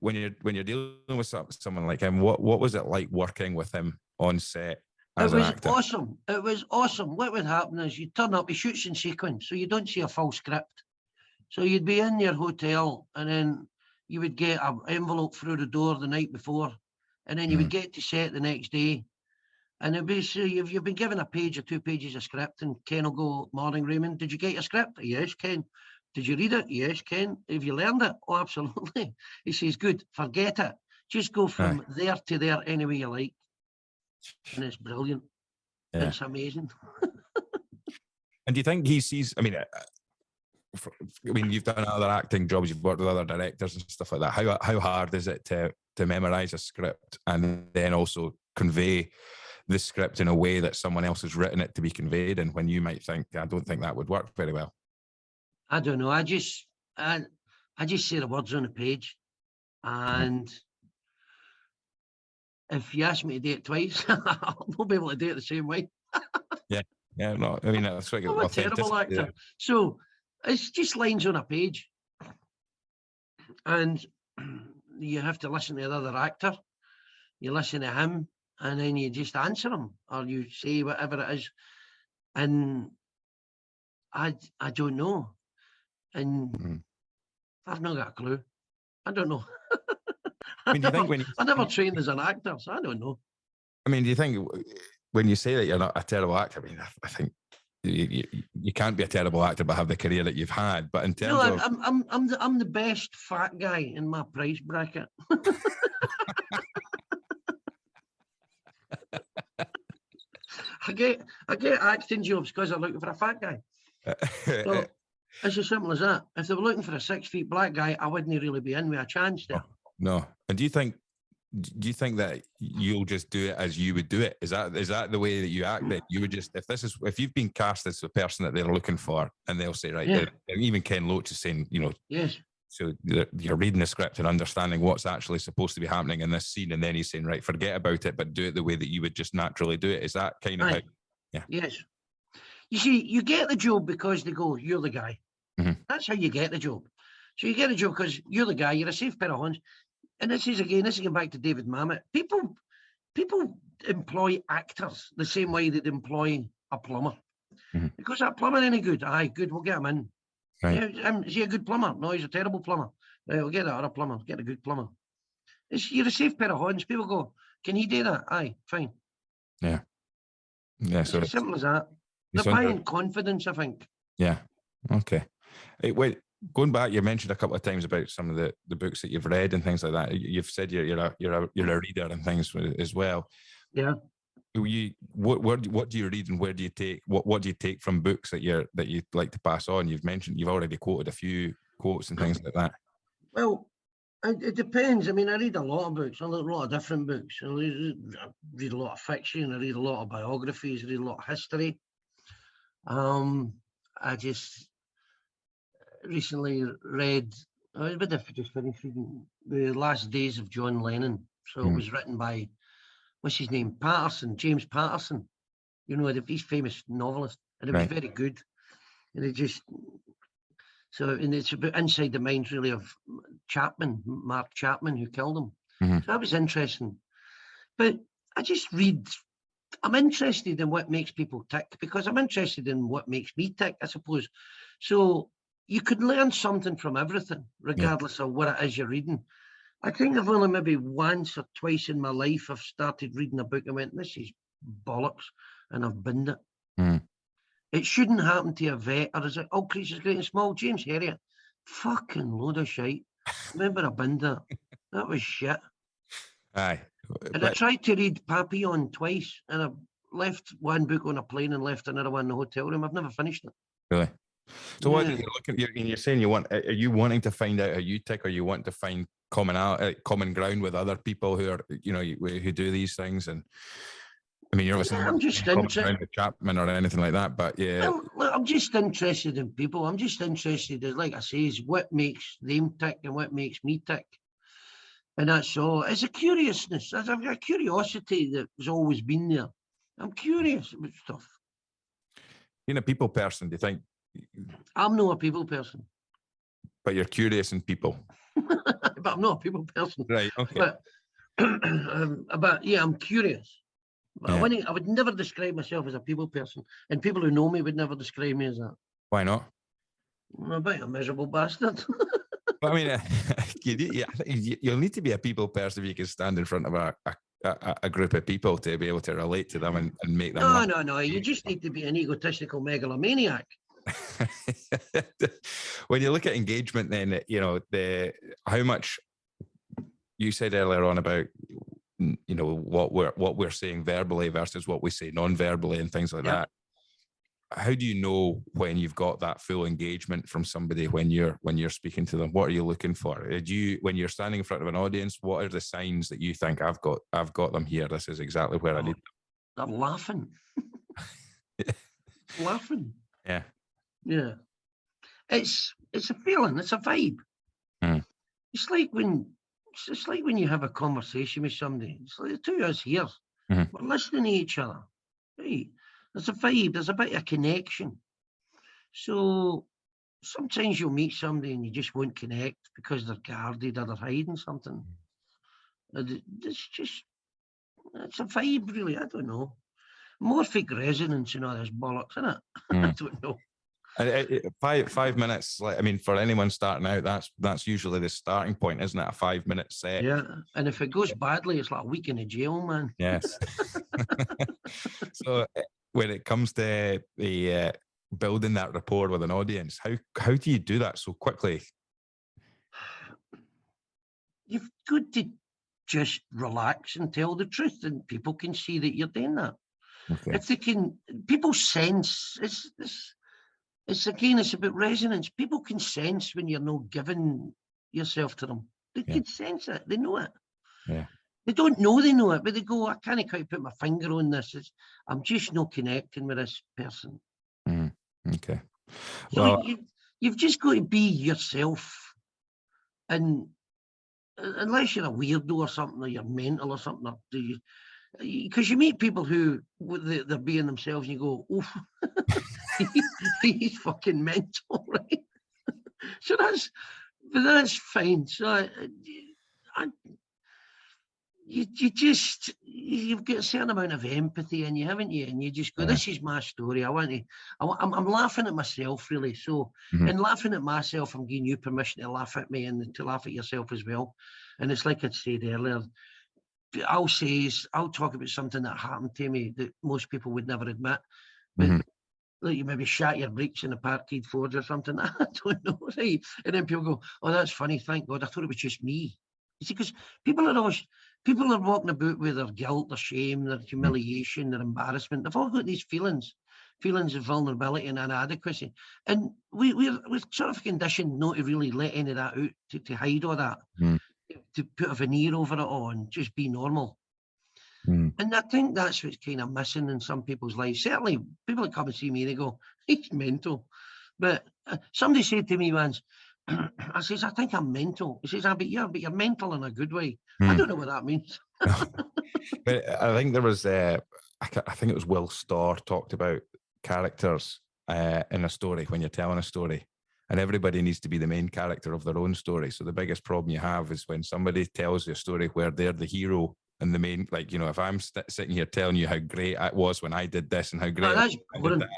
when you're dealing with someone like him, what was it like working with him on set as an actor? It was awesome. It was awesome. What would happen is you turn up, he shoots in sequence, so you don't see a full script. So you'd be in your hotel, and then you would get an envelope through the door the night before, and then you would get to set the next day. And it'd be, so you've been given a page or 2 pages of script, and Ken will go, "Morning, Raymond. Did you get your script?" "Yes, Ken." "Did you read it?" "Yes, Ken." "Have you learned it?" "Oh, absolutely." He says, "Good. Forget it. Just go from there to there any way you like." And it's brilliant. Yeah. It's amazing. And do you think he sees, I mean, you've done other acting jobs, you've worked with other directors and stuff like that. How hard is it to memorize a script and then also convey the script in a way that someone else has written it to be conveyed, and when you might think, I don't think that would work very well? I don't know. I just say the words on the page, and if you ask me to do it twice, I won't be able to do it the same way. Yeah, no, I mean, that's like I'm a terrible actor. Yeah. So it's just lines on a page, and you have to listen to the other actor. You listen to him, and then you just answer him, or you say whatever it is. And I don't know, and I've not got a clue. I don't know. I never trained as an actor, so I don't know. I mean, do you think when you say that you're not a terrible actor, I mean, I think you can't be a terrible actor but have the career that you've had. But in terms of, I'm the best fat guy in my price bracket. I get acting jobs because they're looking for a fat guy. So it's as simple as that. If they were looking for a 6 feet black guy, I wouldn't really be in with a chance there. No. And do you think that you'll just do it as you would do it? Is that the way that you act? That you would just, if you've been cast as the person that they're looking for, and they'll say, right, even Ken Loach is saying, you know, yes. So you're reading the script and understanding what's actually supposed to be happening in this scene, and then he's saying, right, forget about it, but do it the way that you would just naturally do it. Is that kind of how? Yeah. Yes. You see, you get the job because they go, "You're the guy." Mm-hmm. That's how you get the job. So you get a job because you're the guy. You're a safe pair of hands. And this is going back to David Mamet. People employ actors the same way they'd employ a plumber. Mm-hmm. Because that plumber any good? Aye, good. We'll get him in. Right. Yeah, is he a good plumber? No, he's a terrible plumber. Right, we'll get that other plumber. Get a good plumber. You're a safe pair of hands. People go, "Can he do that?" Aye, fine. Yeah. Yeah. So it's as simple as that. They're buying confidence, I think. Yeah. Okay. Hey, wait. Going back, you mentioned a couple of times about some of the books that you've read and things like that. You've said you're a reader and things as well. Yeah. What do you read, and where do you take what do you take from books that you like to pass on? You've already quoted a few quotes and things like that. Well, it depends. I mean, I read a lot of books. I read a lot of different books. I read a lot of fiction. I read a lot of biographies. I read a lot of history. recently read, I was just finished reading The Last Days of John Lennon. So it was written by, what's his name? James Patterson. You know, he's famous novelist. And it was very good. And it just, and it's about inside the mind, really, of Mark Chapman, who killed him. So that was interesting. But I just read, I'm interested in what makes people tick, because I'm interested in what makes me tick, I suppose. So you could learn something from everything, regardless of what it is you're reading. I think I've only maybe once or twice in my life I've started reading a book and went, this is bollocks, and I've binned it. It shouldn't happen to a vet, or is it All Creatures Great and Small, James Herriot? Fucking load of shite. Remember I binned that? That was shit. Aye. And I tried to read Papillon twice, and I left one book on a plane and left another one in the hotel room. I've never finished it. Really? So what you're saying are you wanting to find out how you tick, or you want to find common ground with other people who are, who do these things? And I mean, you're obviously I'm just interested with Chapman or anything like that, but yeah. Well, look, I'm just interested in people. I'm just interested in, like I say, is what makes them tick and what makes me tick. And that's all. It's a curiousness. It's a curiosity that's always been there. I'm curious about stuff. You're a people person, do you think? I'm not a people person. But you're curious in people. But I'm not a people person. Right, okay. But yeah, I'm curious. But I would never describe myself as a people person. And people who know me would never describe me as that. Why not? I'm a bit of a miserable bastard. But I mean, you'll need to be a people person if you can stand in front of a group of people to be able to relate to them and make them. No. You just need to be an egotistical megalomaniac. When you look at engagement, then how much you said earlier on about what we're saying verbally versus what we say non-verbally and things like that. How do you know when you've got that full engagement from somebody when you're speaking to them? What are you looking for? When you're standing in front of an audience, what are the signs that you think I've got them here? This is exactly where I need them. They're laughing. Laughing. Yeah. Yeah. It's a feeling, it's a vibe. It's like when you have a conversation with somebody. It's like the two of us here. We're listening to each other. Right. There's a vibe, there's a bit of connection. So sometimes you'll meet somebody and you just won't connect because they're guarded or they're hiding something. It's a vibe, really. I don't know. Morphic resonance and all this bollocks, isn't it? I don't know. And 5 minutes, for anyone starting out, that's usually the starting point, isn't it? A 5 minute set. Yeah, and if it goes badly, it's like a week in the jail, man. Yes. So when it comes to the building that rapport with an audience, how do you do that so quickly? You've got to just relax and tell the truth, and people can see that you're doing that. Okay. If they can, people sense it's about resonance. People can sense when you're not giving yourself to them. They can sense it. They know it. Yeah. They don't know they know it, but they go, I can't quite put my finger on this. I'm just not connecting with this person. Okay. So you've just got to be yourself. And unless you're a weirdo or something, or you're mental or something, because you meet people who they're being themselves and you go, oh, he's fucking mental, right? So that's fine. So you've got a certain amount of empathy in you, haven't you? And you just go, this is my story. I'm laughing at myself, really. So in laughing at myself, I'm giving you permission to laugh at me and to laugh at yourself as well. And it's like I said earlier, I'll talk about something that happened to me that most people would never admit. But like you maybe shat your brakes in a parkade Ford or something. I don't know, right? And then people go, oh, that's funny. Thank God. I thought it was just me. You see, because people are walking about with their guilt, their shame, their humiliation, their embarrassment. They've all got these feelings of vulnerability and inadequacy. And we're sort of conditioned not to really let any of that out, to hide all that, to put a veneer over it all and just be normal. And I think that's what's kind of missing in some people's lives. Certainly, people that come and see me, they go, he's mental. But somebody said to me once, I says, I think I'm mental. He says, but you're mental in a good way. I don't know what that means. But I think there was, I think it was Will Storr talked about characters in a story when you're telling a story. And everybody needs to be the main character of their own story. So the biggest problem you have is when somebody tells you a story where they're the hero and the main, like, you know, if I'm sitting here telling you how great it was when I did this and how great that's I did that,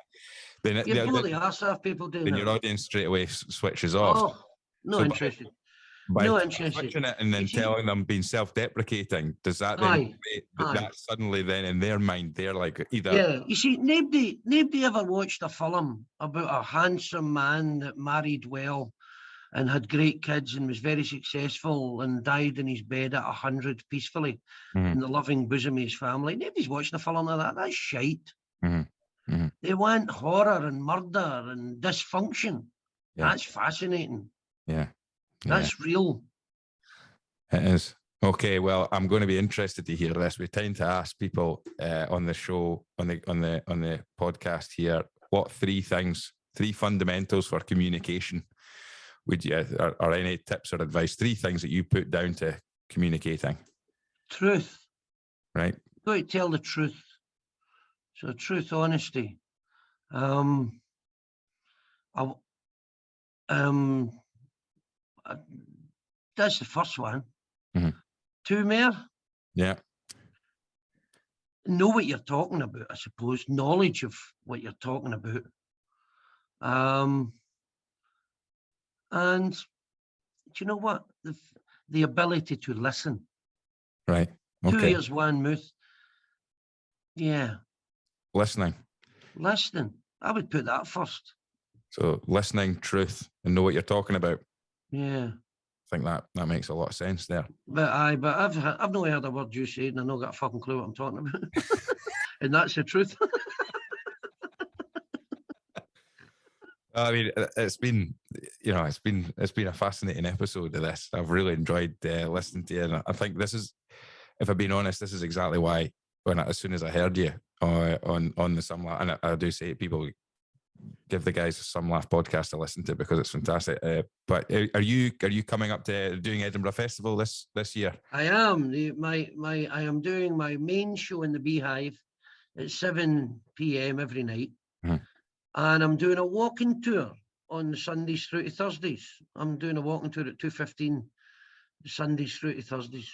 then you're totally arse off people doing then that. your audience straight away switches off. Oh, no interested. By no interested. switching it and then telling them being self-deprecating, does that then that suddenly then in their mind they're like either? Yeah, you see, nobody ever watched a film about a handsome man that married well and had great kids and was very successful and died in his bed at 100 peacefully in the loving bosom of his family. Nobody's watching a film like that. That's shite. They want horror and murder and dysfunction. That's fascinating. That's real. It is. Okay, well, I'm going to be interested to hear this. We tend to ask people on the show, on the podcast here, what three fundamentals for communication would you, or any tips or advice? Three things that you put down to communicating. Truth. Right. Got to tell the truth. So truth, honesty. That's the first one. Two more. Yeah. Know what you're talking about, I suppose. Knowledge of what you're talking about. And do you know what? The ability to listen. Right. Okay. 2 years, one mouth. Yeah. Listening. I would put that first. So listening, truth, and know what you're talking about. Yeah. I think that makes a lot of sense there. But I've not heard a word you said, and I not got a fucking clue what I'm talking about. And that's the truth. I mean, it's been a fascinating episode of this. I've really enjoyed listening to you, and I think this is, if I'm being honest, this is exactly why as soon as I heard you on the Some Laugh, and I do say to people, give the guys a Some Laugh podcast to listen to because it's fantastic. But are you coming up to doing Edinburgh Festival this year? I am. I am doing my main show in the Beehive at 7 p.m. every night. And I'm doing a walking tour on Sundays through to Thursdays. I'm doing a walking tour at 2:15 Sundays through to Thursdays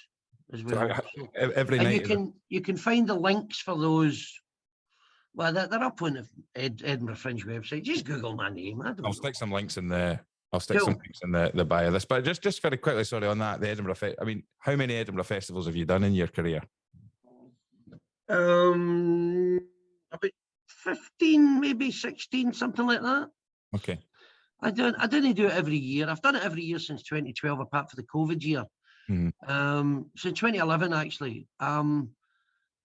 as well. So every night. You can find the links for those. Well, they're up on the Edinburgh Fringe website. Just Google my name. I'll stick some links in the bio of this. But just very quickly, sorry, on that, the Edinburgh I mean, how many Edinburgh festivals have you done in your career? About 15, maybe 16, something like that. Okay. I didn't do it every year. I've done it every year since 2012, apart for the COVID year. So 2011 actually. And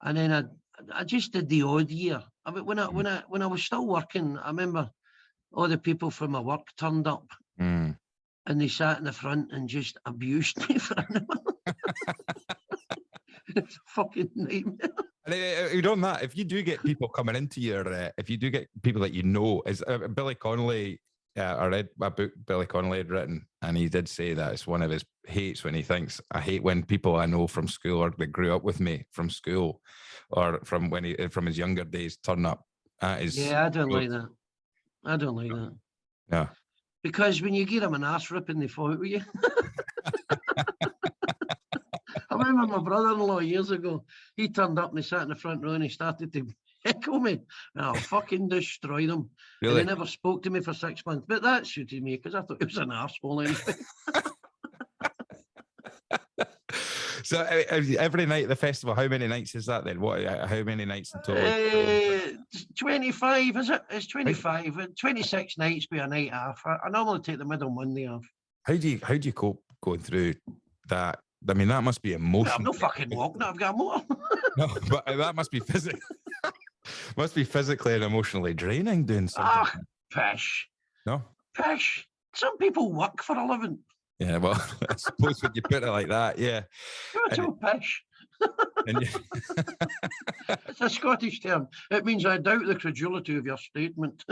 then I just did the odd year. I mean, when I was still working, I remember all the people from my work turned up and they sat in the front and just abused me for an hour. It's a fucking nightmare. And on that, if you do get people coming into your, if you do get people that you know, is Billy Connolly, I read a book Billy Connolly had written, and he did say that it's one of his hates when he thinks, I hate when people I know from school or that grew up with me from school or from his younger days turn up. Yeah, I don't like that. I don't like that. Yeah. Because when you give them an arse ripping, they fall out with you. I remember my brother-in-law years ago, he turned up and he sat in the front row and he started to heckle me. And I fucking destroyed him. Really? And he never spoke to me for 6 months. But that suited me because I thought he was an arsehole anyway. So every night at the festival, how many nights is that then? How many nights in total? 25, is it? It's 25. 26 nights be a night off. I normally take the middle Monday off. How do you cope going through that? I mean, that must be emotional. I'm not fucking walking. I've got more. No, but that must be physically and emotionally draining doing something. Ah, pish. No? Pish. Some people work for a living. Yeah, well, I suppose when you put it like that, yeah. You're pish. And It's a Scottish term. It means I doubt the credulity of your statement.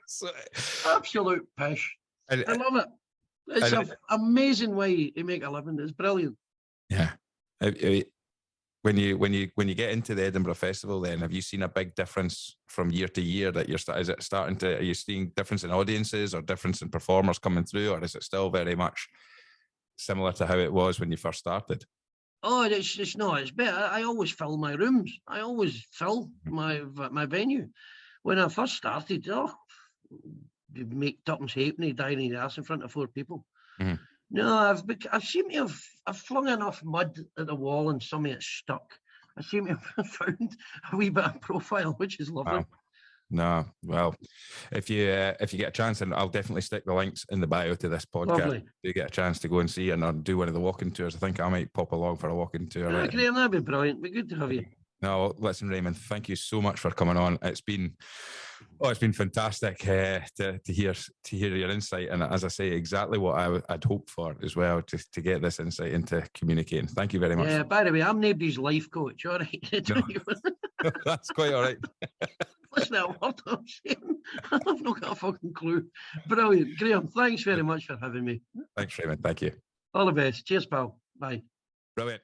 so, Absolute pish. and, I love it. It's and an amazing way to make a living. It's brilliant. yeah. When you get into the Edinburgh Festival, then have you seen a big difference from year to year that is it starting to, are you seeing difference in audiences or difference in performers coming through, or is it still very much similar to how it was when you first started? Oh, it's not. It's better. I always fill my rooms. I always fill my venue. When I first started, you make tuppence halfpenny dying in the arse in front of 4 people. Mm-hmm. No, I've seemed to have flung enough mud at the wall and some of it's stuck. I seem to have found a wee bit of profile, which is lovely. Wow. No, well, if you get a chance, and I'll definitely stick the links in the bio to this podcast. Lovely. If you get a chance to go and see and do one of the walking tours, I think I might pop along for a walking tour. Yeah, Graham, that'd be brilliant. Be good to have you. No, listen, Raymond, thank you so much for coming on. It's been fantastic to hear your insight, and as I say, exactly what I'd hoped for as well, to get this insight into communicating. Thank you very much. Yeah, by the way, I'm nobody's life coach, all right? No, that's quite all right. Listen to what I'm saying. I've not got a fucking clue. Brilliant. Graham, thanks very much for having me. Thanks, Raymond. Thank you. All the best. Cheers, pal. Bye. Brilliant.